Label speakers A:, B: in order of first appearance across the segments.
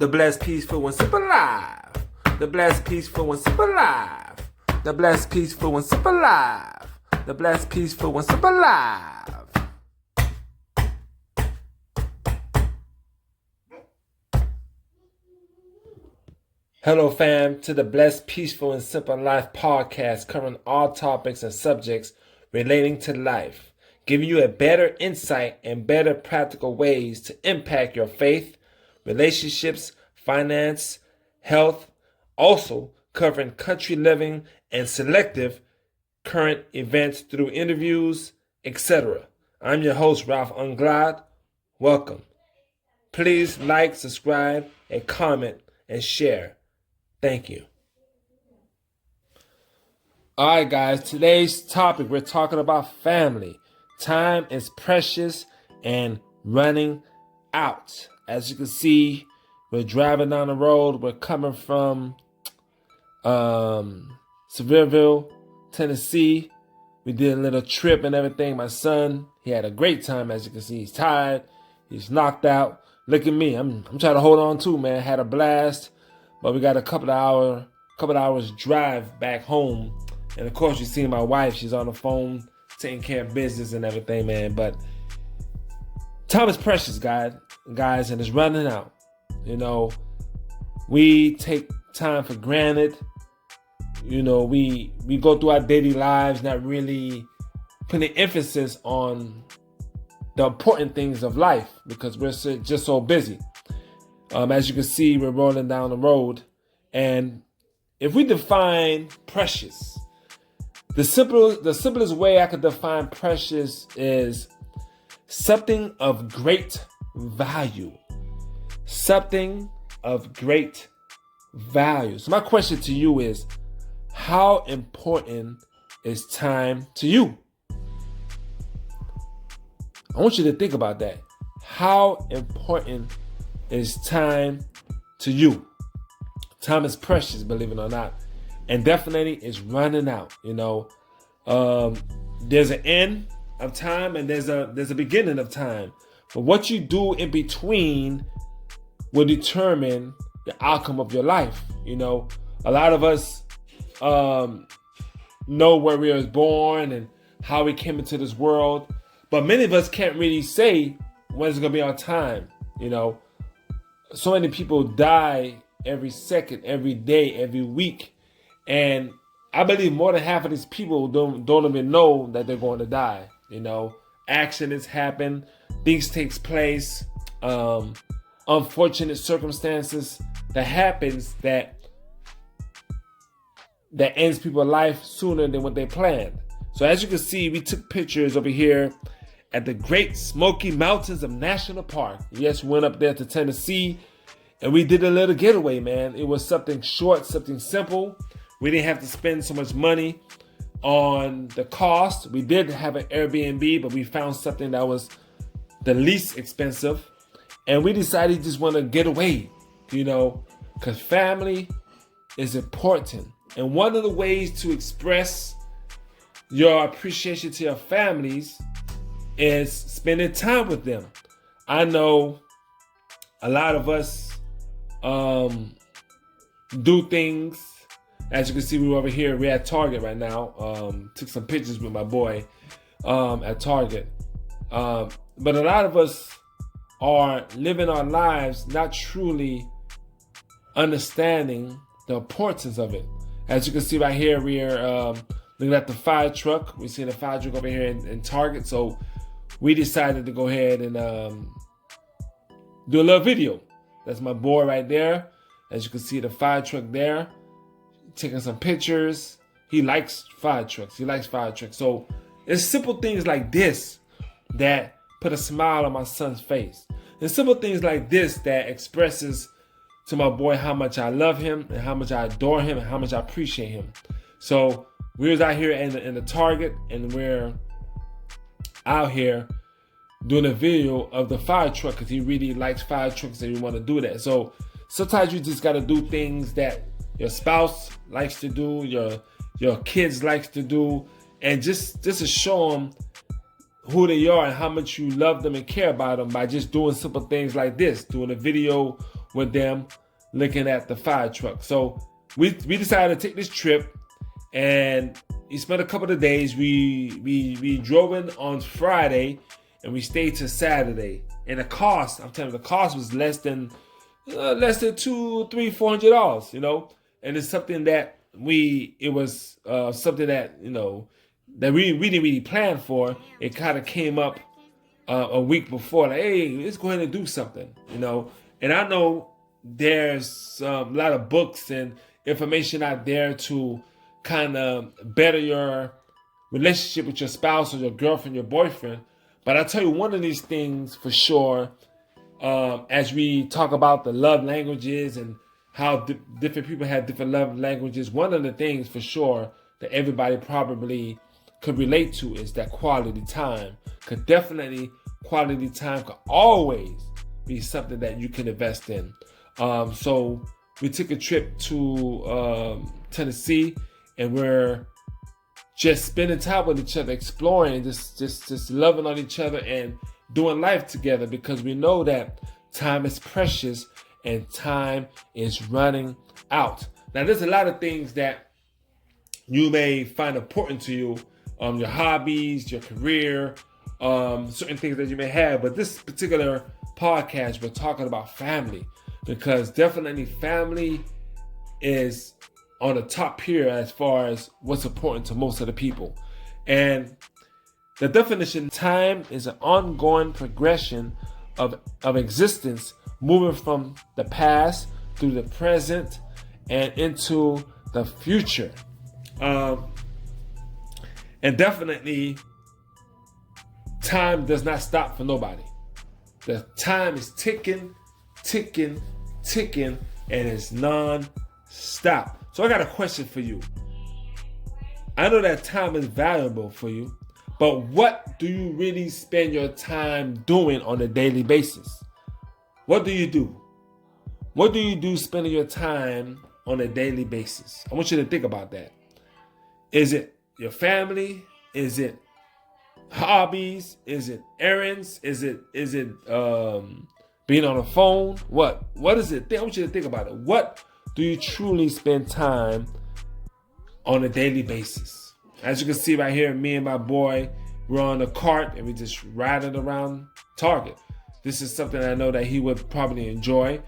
A: The blessed, peaceful, and simple life. The blessed, peaceful, and simple life. The blessed, peaceful, and simple life. The blessed, peaceful, and simple life. Hello, fam, to the Blessed, Peaceful, and Simple Life podcast, covering all topics and subjects relating to life, giving you a better insight and better practical ways to impact your faith, relationships, finance, health, also covering country living and selective current events through interviews, etc. I'm your host, Ralph Anglade. Welcome. Please like, subscribe, and comment, and share. Thank you. All right, guys, today's topic, we're talking about family. Time is precious and running out. As you can see, we're driving down the road. We're coming from Sevierville, Tennessee. We did a little trip and everything. My son, he had a great time. As you can see, he's tired. He's knocked out. Look at me. I'm trying to hold on too, man. Had a blast. But we got a couple of hours drive back home. And of course, you see my wife. She's on the phone taking care of business and everything, man. But time is precious, guys, and it's running out. You know, we take time for granted. You know, we go through our daily lives not really putting emphasis on the important things of life because we're just so busy. As you can see, we're rolling down the road. And if we define precious, the simplest way I could define precious is something of great value. Something of great value. So my question to you is, how important is time to you? I want you to think about that. How important is time to you? Time is precious, believe it or not, and definitely it's running out. You know, there's an end of time and there's a beginning of time, but what you do in between will determine the outcome of your life. You know, a lot of us know where we were born and how we came into this world, but many of us can't really say when it's gonna be our time. You know, so many people die every second, every day, every week. And I believe more than half of these people don't even know that they're going to die. You know, accidents happen, things takes place, unfortunate circumstances that happens that ends people's life sooner than what they planned. So as you can see, we took pictures over here at the Great Smoky Mountains of National Park. Yes, we went up there to Tennessee and we did a little getaway, man. It was something short, something simple. We didn't have to spend so much money on the cost. We did have an Airbnb, but we found something that was the least expensive. And we decided to just want to get away, you know, because family is important. And one of the ways to express your appreciation to your families is spending time with them. I know a lot of us do things. As you can see, we're over here. We're at Target right now. Took some pictures with my boy at Target. But a lot of us are living our lives not truly understanding the importance of it. As you can see right here, we're looking at the fire truck. We see the fire truck over here in Target. So we decided to go ahead and do a little video. That's my boy right there. As you can see, the fire truck there, taking some pictures. He likes fire trucks. So it's simple things like this that put a smile on my son's face. And simple things like this that expresses to my boy how much I love him and how much I adore him and how much I appreciate him. So we was out here in the Target, and we're out here doing a video of the fire truck because he really likes fire trucks and we want to do that. So sometimes you just got to do things that your spouse likes to do, your kids likes to do, and just to show them who they are and how much you love them and care about them by just doing simple things like this, doing a video with them looking at the fire truck. So we decided to take this trip, and we spent a couple of days. We drove in on Friday, and we stayed till Saturday. And the cost, I'm telling you, the cost was less than $200, $300, $400, you know. And it's something that something that, you know, that we didn't really plan for. It kind of came up a week before, like, hey, let's go ahead and do something, you know. And I know there's a lot of books and information out there to kind of better your relationship with your spouse or your girlfriend, your boyfriend. But I tell you, one of these things for sure, as we talk about the love languages and how different people have different love languages, one of the things for sure that everybody probably could relate to is that quality time. Could definitely, quality time could always be something that you can invest in. So we took a trip to Tennessee, and we're just spending time with each other, exploring, just loving on each other and doing life together, because we know that time is precious and time is running out. Now, there's a lot of things that you may find important to you, your hobbies, your career, certain things that you may have. But this particular podcast, we're talking about family, because definitely family is on the top here as far as what's important to most of the people. And the definition, time is an ongoing progression of existence, moving from the past through the present and into the future. And definitely, time does not stop for nobody. The time is ticking, ticking, ticking, and it's non-stop. So I got a question for you. I know that time is valuable for you, but what do you really spend your time doing on a daily basis? What do you do? What do you do spending your time on a daily basis? I want you to think about that. Is it your family? Is it hobbies? Is it errands? Is it being on the phone? What is it? I want you to think about it. What do you truly spend time on a daily basis? As you can see right here, me and my boy, we're on a cart and we just riding around Target. This is something I know that he would probably enjoy.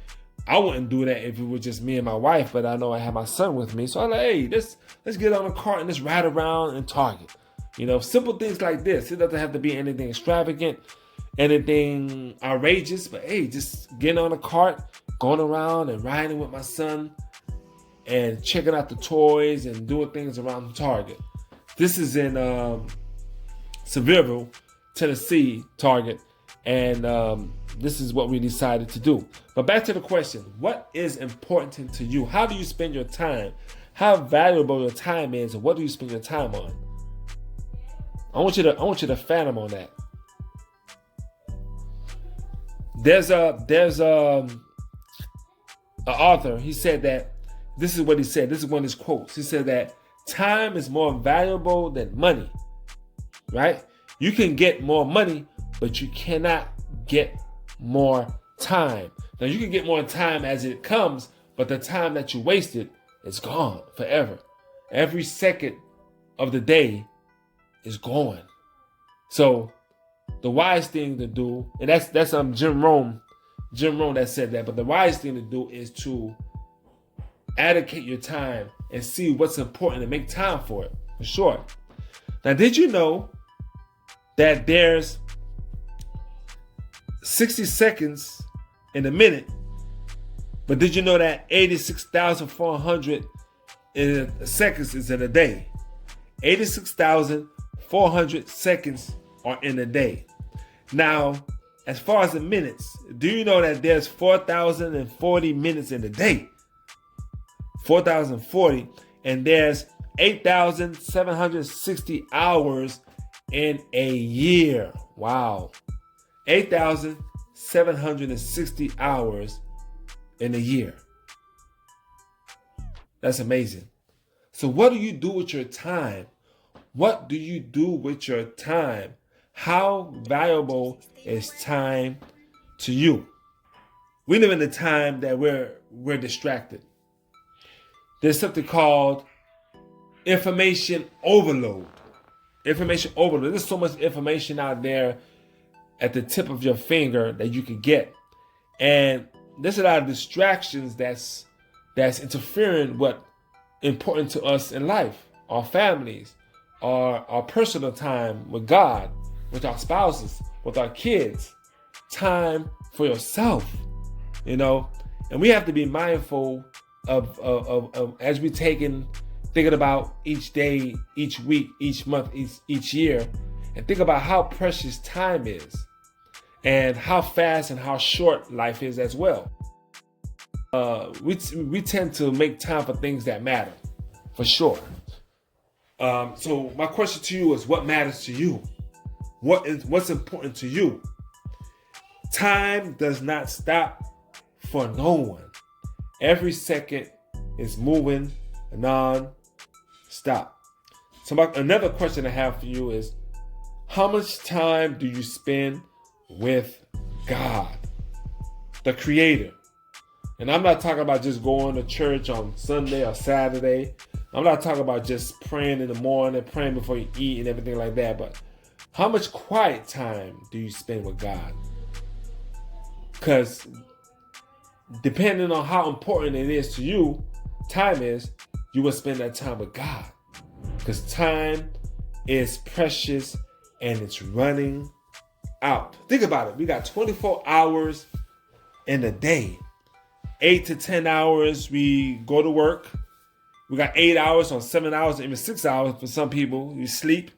A: I wouldn't do that if it was just me and my wife, but I know I have my son with me. So I'm like, hey, let's get on a cart and let's ride around in Target. You know, simple things like this. It doesn't have to be anything extravagant, anything outrageous, but hey, just getting on a cart, going around and riding with my son and checking out the toys and doing things around the Target. This is in Sevierville, Tennessee, Target. And this is what we decided to do. But back to the question, what is important to you? How do you spend your time? How valuable your time is, and what do you spend your time on? I want you to fathom on that. There's an author. He said that this is what he said. This is one of his quotes. He said that time is more valuable than money. Right? You can get more money, but you cannot get more time. Now, you can get more time as it comes, but the time that you wasted is gone forever. Every second of the day is gone. So the wise thing to do, and that's Jim Rohn that said that, but the wise thing to do is to allocate your time and see what's important and make time for it, for sure. Now, did you know that there's 60 seconds in a minute, but did you know that 86,400 seconds is in a day? 86,400 seconds are in a day. Now, as far as the minutes, do you know that there's 4,040 minutes in a day? 4,040, and there's 8,760 hours in a year. Wow. 8,760 hours in a year. That's amazing. So what do you do with your time? What do you do with your time? How valuable is time to you? We live in a time that we're distracted. There's something called information overload. Information overload. There's so much information out there at the tip of your finger that you can get. And there's a lot of distractions that's interfering with important to us in life, our families, our personal time with God, with our spouses, with our kids, time for yourself, and we have to be mindful of as we thinking about each day, each week, each month, each year, and think about how precious time is and how fast and how short life is as well. We tend to make time for things that matter, for sure. So my question to you is, what matters to you? What's important to you? Time does not stop for no one. Every second is moving non-stop. So another question I have for you is, how much time do you spend with God, the Creator? And I'm not talking about just going to church on Sunday or Saturday. I'm not talking about just praying in the morning, praying before you eat and everything like that. But how much quiet time do you spend with God? Because depending on how important it is to you, time is, you will spend that time with God. Because time is precious and it's running out. Think about it. We got 24 hours in a day. 8 to 10 hours we go to work. We got 8 hours or 7 hours, even 6 hours for some people. You sleep.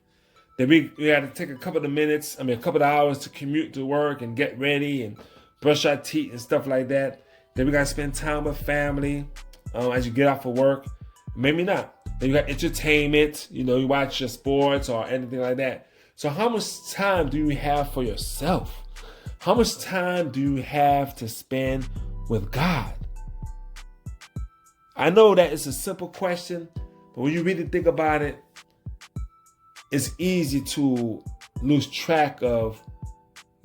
A: Then we got to take a couple of hours to commute to work and get ready and brush our teeth and stuff like that. Then we got to spend time with family as you get off of work. Maybe not. Then you got entertainment. You watch your sports or anything like that. So how much time do you have for yourself? How much time do you have to spend with God? I know that it's a simple question, but when you really think about it, it's easy to lose track of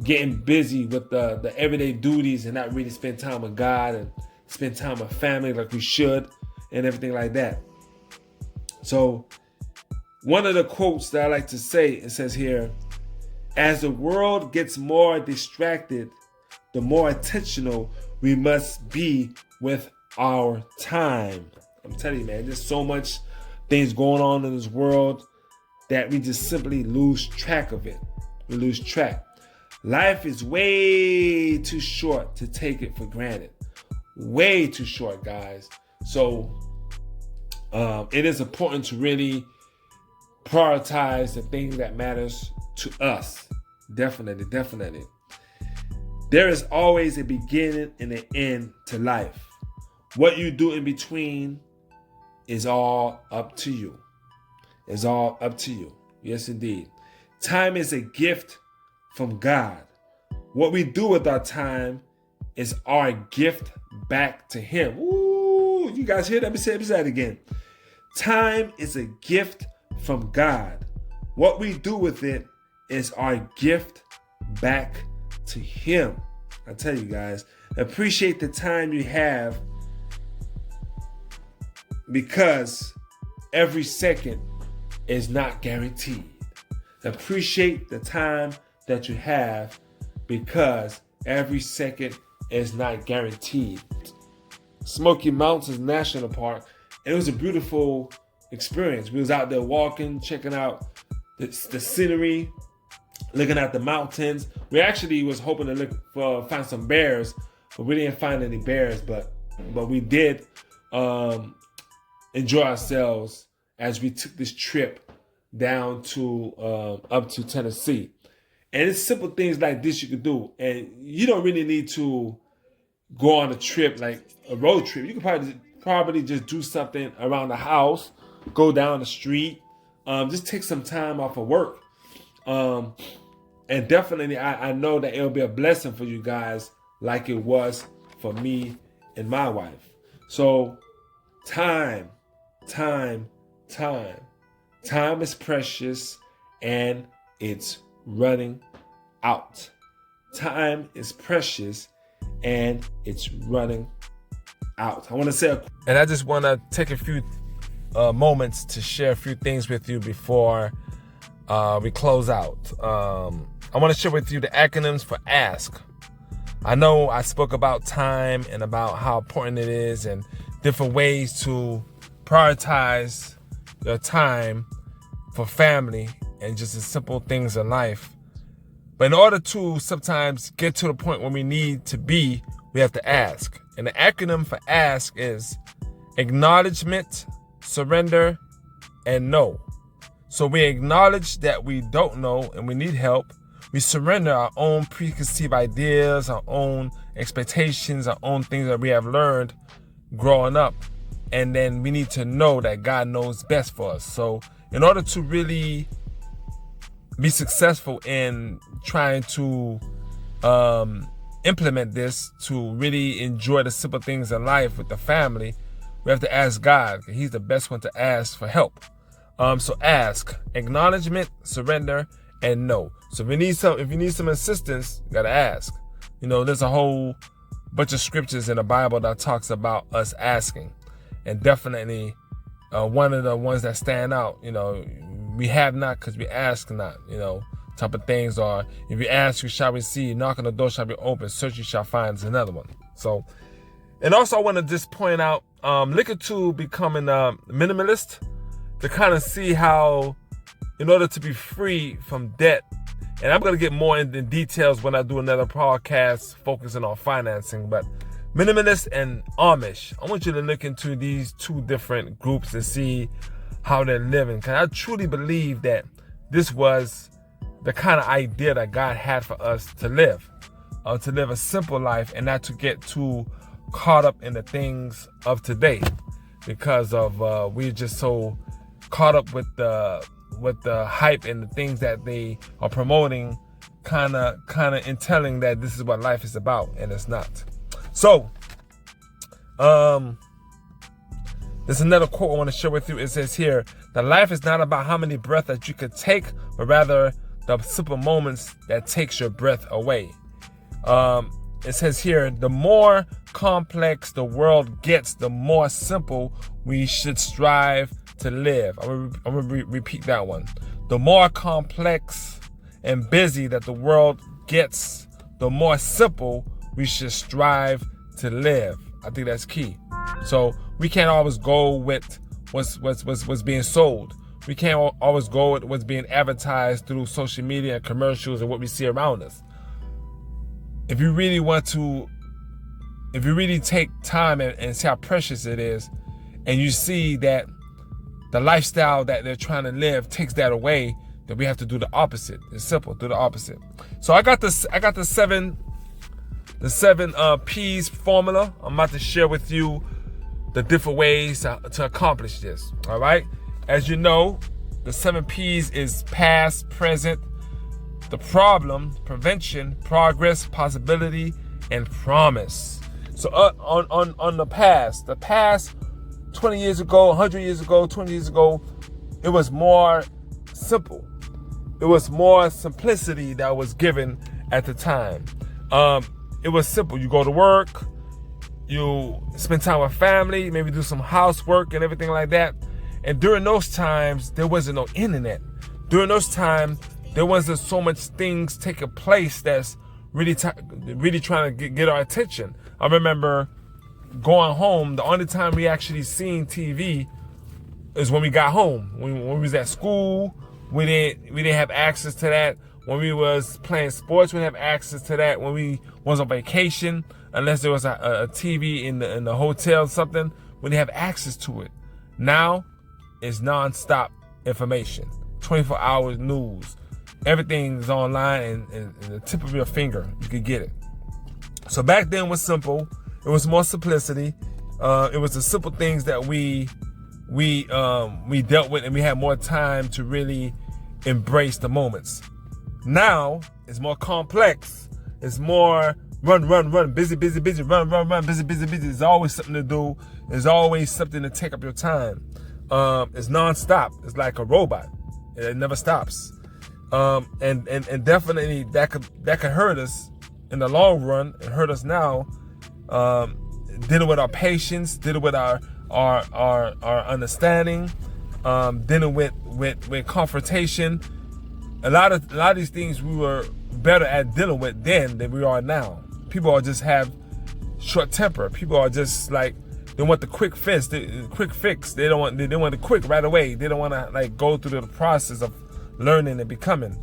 A: getting busy with the everyday duties and not really spend time with God and spend time with family like we should and everything like that. So one of the quotes that I like to say, it says here, as the world gets more distracted, the more intentional we must be with our time. I'm telling you, man, there's so much things going on in this world that we just simply lose track of it. We lose track. Life is way too short to take it for granted. Way too short, guys. So it is important to really prioritize the things that matters to us. Definitely. There is always a beginning and an end to life. What you do in between is all up to you. It's all up to you. Yes, indeed. Time is a gift from God. What we do with our time is our gift back to Him. Ooh, you guys hear that? Let me say that again. Time is a gift from God. What we do with it is our gift back to Him. I tell you guys, appreciate the time you have, because every second is not guaranteed. Appreciate the time that you have, because every second is not guaranteed. Smoky Mountains National Park, it was a beautiful experience. We was out there walking, checking out the scenery, looking at the mountains. We actually was hoping to find some bears, but we didn't find any bears. But we did enjoy ourselves as we took this trip down to up to Tennessee. And it's simple things like this you could do, and you don't really need to go on a trip like a road trip. You could probably just do something around the house, go down the street, just take some time off of work. And definitely, I know that it'll be a blessing for you guys like it was for me and my wife. So time is precious and it's running out. Time is precious and it's running out. And I just want to take a few moments to share a few things with you before we close out. I want to share with you the acronyms for ASK. I know I spoke about time and about how important it is and different ways to prioritize your time for family and just the simple things in life. But in order to sometimes get to the point where we need to be, we have to ask. And the acronym for ASK is acknowledgement, surrender, and know. So we acknowledge that we don't know and we need help. We surrender our own preconceived ideas, our own expectations, our own things that we have learned growing up. And then we need to know that God knows best for us. So in order to really be successful in trying to implement this, to really enjoy the simple things in life with the family, we have to ask God. He's the best one to ask for help. So ask, acknowledgement, surrender, and know. So if you need some assistance, you gotta ask. You know, there's a whole bunch of scriptures in the Bible that talks about us asking. And definitely one of the ones that stand out, you know, we have not because we ask not, you know, type of things. Or if you ask, you shall receive. Knock on the door shall be open. Search, you shall find is another one. So, and also I want to just point out, look into becoming a minimalist to kind of see how, in order to be free from debt, and I'm going to get more into details when I do another podcast focusing on financing, but minimalist and Amish, I want you to look into these two different groups to see how they're living. Because I truly believe that this was the kind of idea that God had for us to live a simple life and not to get too caught up in the things of today, because of we're just so caught up with the hype and the things that they are promoting, kind of in telling that this is what life is about, and it's not. So, there's another quote I want to share with you. It says here that life is not about how many breaths that you could take, but rather the simple moments that takes your breath away. It says here, the more complex the world gets, the more simple we should strive to live. I'm going to repeat that one. The more complex and busy that the world gets, the more simple we should strive to live. I think that's key. So we can't always go with what's being sold. We can't always go with what's being advertised through social media and commercials and what we see around us. If you really take time and see how precious it is, and you see that the lifestyle that they're trying to live takes that away, then we have to do the opposite. It's simple, do the opposite. So I got the seven P's formula. I'm about to share with you the different ways to accomplish this. All right. As you know, the 7 P's is past, present, the problem, prevention, progress, possibility, and promise. So on the past 20 years ago, 100 years ago, 20 years ago, it was more simple. It was more simplicity that was given at the time. It was simple. You go to work, you spend time with family, maybe do some housework and everything like that. And during those times, there wasn't no internet. During those times, there wasn't so much things taking place that's really trying to get our attention. I remember going home, the only time we actually seen TV is when we got home. When we was at school, we didn't have access to that. When we was playing sports, we didn't have access to that. When we was on vacation, unless there was a TV in the hotel or something, we didn't have access to it. Now, it's non-stop information, 24 hours news. Everything's online and the tip of your finger, you could get it. So back then was simple. It was more simplicity. It was the simple things that we dealt with, and we had more time to really embrace the moments. Now it's more complex. It's more run, busy, run, busy. There's always something to do. There's always something to take up your time. It's non-stop. It's like a robot. It never stops. And definitely that could hurt us in the long run, it hurt us now, dealing with our patience, dealing with our understanding, dealing with confrontation. A lot of these things we were better at dealing with then than we are now. People are just have short temper. People are just like, they want the quick fix. They don't want the quick right away. They don't want to like go through the process of learning and becoming.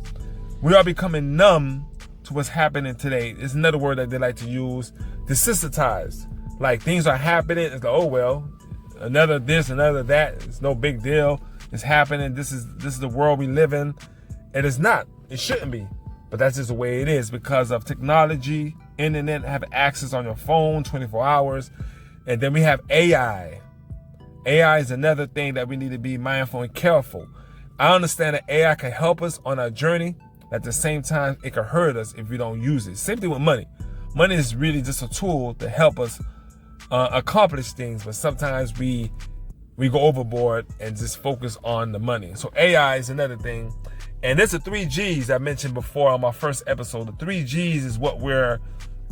A: We are becoming numb to what's happening today. It's another word that they like to use. Desensitized. Like things are happening. It's like, oh well, another this, another that. It's no big deal. It's happening. This is the world we live in. And it's not. It shouldn't be. But that's just the way it is because of technology, internet, have access on your phone 24 hours. And then we have AI. AI is another thing that we need to be mindful and careful. I understand that AI can help us on our journey. At the same time, it can hurt us if we don't use it. Same thing with money. Money is really just a tool to help us accomplish things. But sometimes we go overboard and just focus on the money. So AI is another thing. And there's the 3 G's I mentioned before on my first episode. The 3 G's is what we're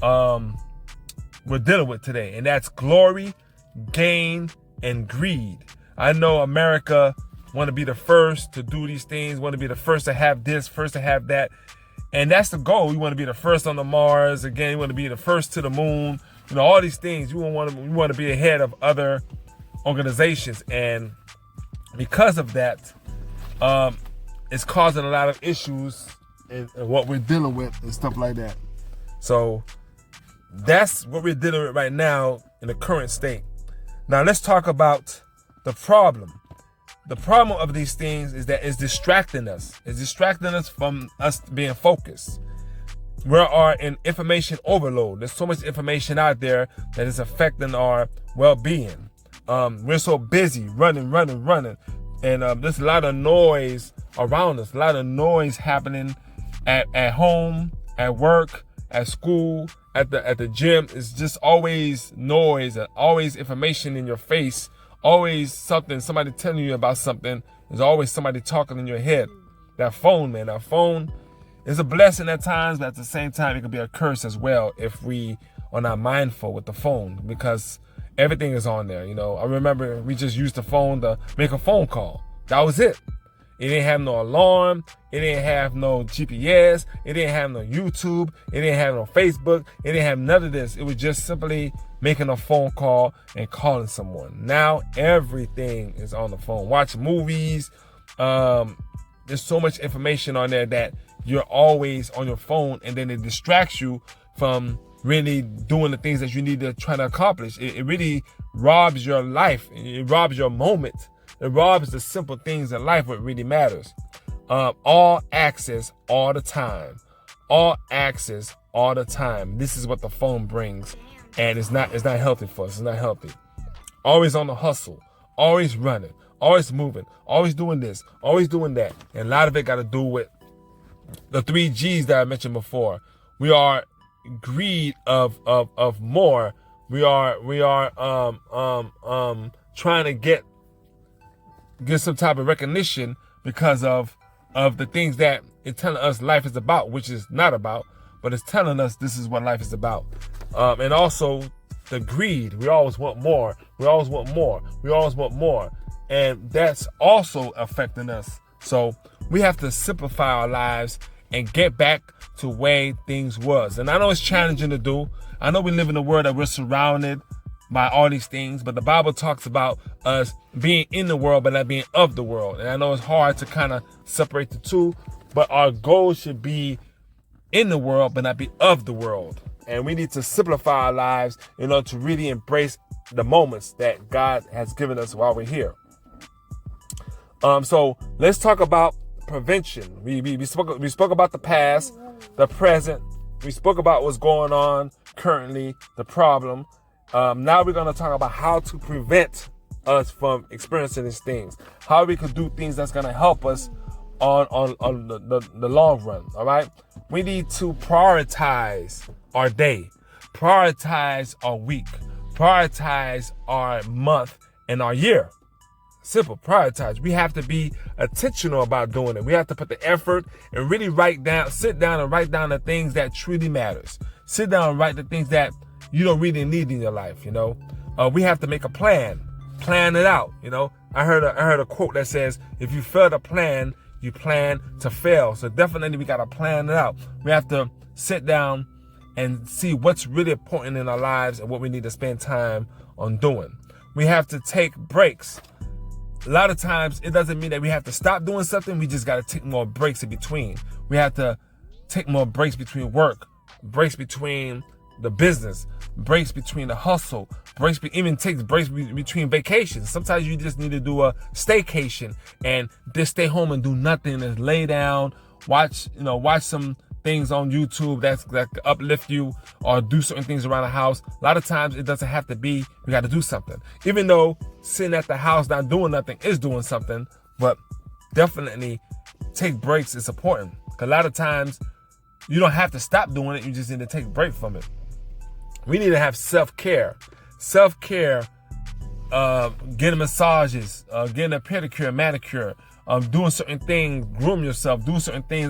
A: dealing with today. And that's glory, gain, and greed. I know America want to be the first to do these things, want to be the first to have this, first to have that. And that's the goal. We want to be the first on the Mars. Again, we want to be the first to the moon. You know, all these things. We want to be ahead of other organizations. And because of that, it's causing a lot of issues in what we're dealing with and stuff like that. So that's what we're dealing with right now in the current state. Now let's talk about the problem. The problem of these things is that it's distracting us. It's distracting us from us being focused. We are in information overload. There's so much information out there that is affecting our well-being. We're so busy running. And there's a lot of noise around us, a lot of noise happening at home, at work, at school, at the gym. It's just always noise and always information in your face, always somebody telling you about something. There's always somebody talking in your head. That phone, man, that phone is a blessing at times, but at the same time, it can be a curse as well if we are not mindful with the phone because everything is on there. You know, I remember we just used the phone to make a phone call. That was it. It didn't have no alarm. It didn't have no GPS. It didn't have no YouTube. It didn't have no Facebook. It didn't have none of this. It was just simply making a phone call and calling someone. Now everything is on the phone. Watch movies. There's so much information on there that you're always on your phone, and then it distracts you from really doing the things that you need to try to accomplish. It really robs your life. It robs your moment. It robs the simple things in life what really matters. All access all the time. All access all the time. This is what the phone brings. And it's not healthy for us. It's not healthy. Always on the hustle. Always running. Always moving. Always doing this. Always doing that. And a lot of it got to do with the 3 G's that I mentioned before. We are greed of more. We are trying to get some type of recognition because of the things that it's telling us life is about, which is not about, but it's telling us this is what life is about. And also the greed. We always want more. We always want more. We always want more. And that's also affecting us. So we have to simplify our lives and get back to way things was. And I know it's challenging to do. I know we live in a world that we're surrounded by all these things, but the Bible talks about us being in the world but not being of the world. And I know it's hard to kind of separate the two, but our goal should be in the world but not be of the world. And we need to simplify our lives in order to really embrace the moments that God has given us while we're here. So let's talk about prevention. We spoke about the past, the present. We spoke about what's going on currently, the problem. Now we're going to talk about how to prevent us from experiencing these things. How we could do things that's going to help us on the long run. All right. We need to prioritize our day, prioritize our week, prioritize our month and our year. Simple, prioritize. We have to be intentional about doing it. We have to put the effort and really sit down and write down the things that truly matters. Sit down and write the things that you don't really need in your life, you know. We have to make a plan. Plan it out, you know. I heard a quote that says, if you fail to plan, you plan to fail. So definitely we got to plan it out. We have to sit down and see what's really important in our lives and what we need to spend time on doing. We have to take breaks. A lot of times it doesn't mean that we have to stop doing something. We just got to take more breaks in between. We have to take more breaks between work, breaks between the business, breaks between the hustle, even takes breaks between vacations. Sometimes you just need to do a staycation and just stay home and do nothing and lay down, watch some things on YouTube that uplift you, or do certain things around the house. A lot of times it doesn't have to be, we got to do something. Even though sitting at the house not doing nothing is doing something, but definitely take breaks is important. Because a lot of times you don't have to stop doing it, you just need to take a break from it. We need to have self-care. Self-care, getting massages, getting a pedicure, manicure, doing certain things, groom yourself, do certain things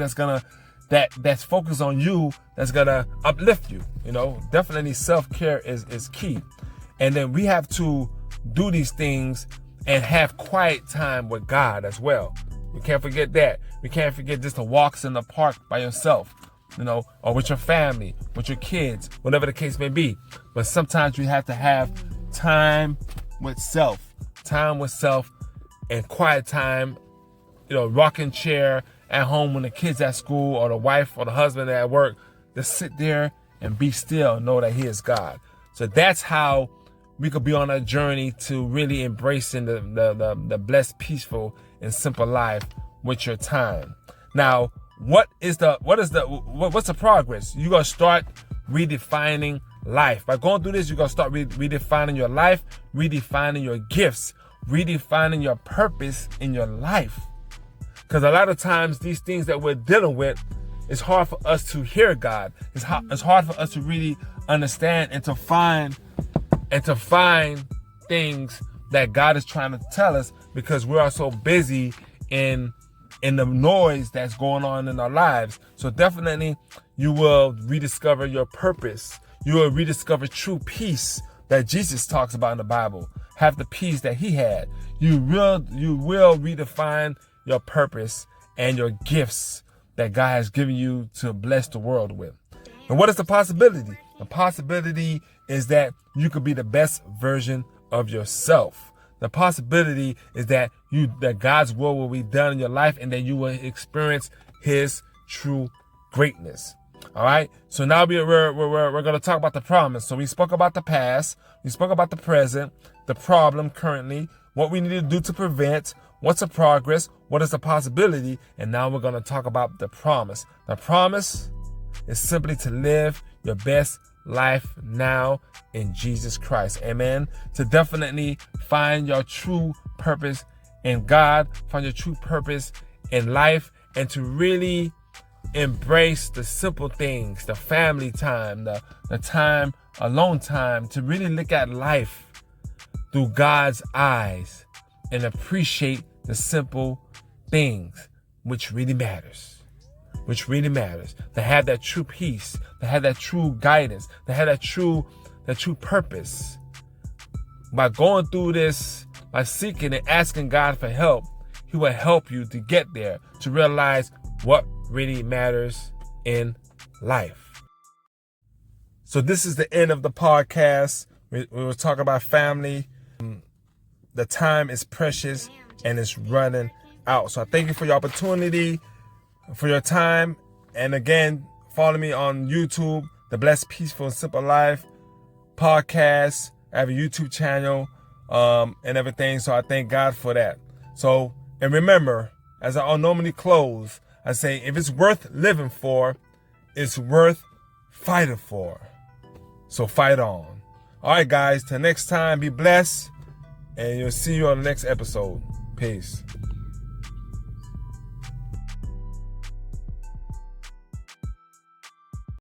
A: that's focused on you, that's gonna uplift you. You know, definitely self-care is key. And then we have to do these things and have quiet time with God as well. We can't forget that. We can't forget just the walks in the park by yourself, you know, or with your family, with your kids, whatever the case may be. But sometimes you have to have time with self and quiet time, you know, rocking chair at home when the kids at school, or the wife or the husband at work. Just sit there and be still and know that He is God. So that's how we could be on a journey to really embracing the blessed, peaceful, and simple life with your time. Now, what's the progress? You're gonna start redefining life. By going through this, you're gonna start redefining your life, redefining your gifts, redefining your purpose in your life. Because a lot of times these things that we're dealing with, it's hard for us to hear God. It's hard for us to really understand and to find things that God is trying to tell us, because we are so busy in the noise that's going on in our lives. So definitely you will rediscover your purpose. You will rediscover true peace that Jesus talks about in the Bible. Have the peace that He had. You will redefine your purpose and your gifts that God has given you to bless the world with. And what is the possibility? The possibility is that you could be the best version of yourself. The possibility is that God's will be done in your life, and that you will experience His true greatness. All right. So now we're going to talk about the promise. So we spoke about the past, we spoke about the present, the problem currently, what we need to do to prevent, what's the progress, what is the possibility, and now we're going to talk about the promise. The promise is simply to live your best life now in Jesus Christ. Amen. To definitely find your true purpose in God, find your true purpose in life, and to really embrace the simple things, the family time, the time, alone time, to really look at life through God's eyes and appreciate the simple things, which really matters. To have that true peace, to have that true guidance, to have that true purpose. By going through this, by seeking and asking God for help, He will help you to get there, to realize what really matters in life. So this is the end of the podcast. We were talking about family. The time is precious and it's running out. So I thank you for your opportunity, for your time. And again, follow me on YouTube, the Blessed, Peaceful, and Simple Life podcast. I have a YouTube channel and everything. So I thank God for that. So, and remember, as I normally close, I say, if it's worth living for, it's worth fighting for. So fight on. All right, guys, till next time, be blessed. And you'll see you on the next episode. Peace.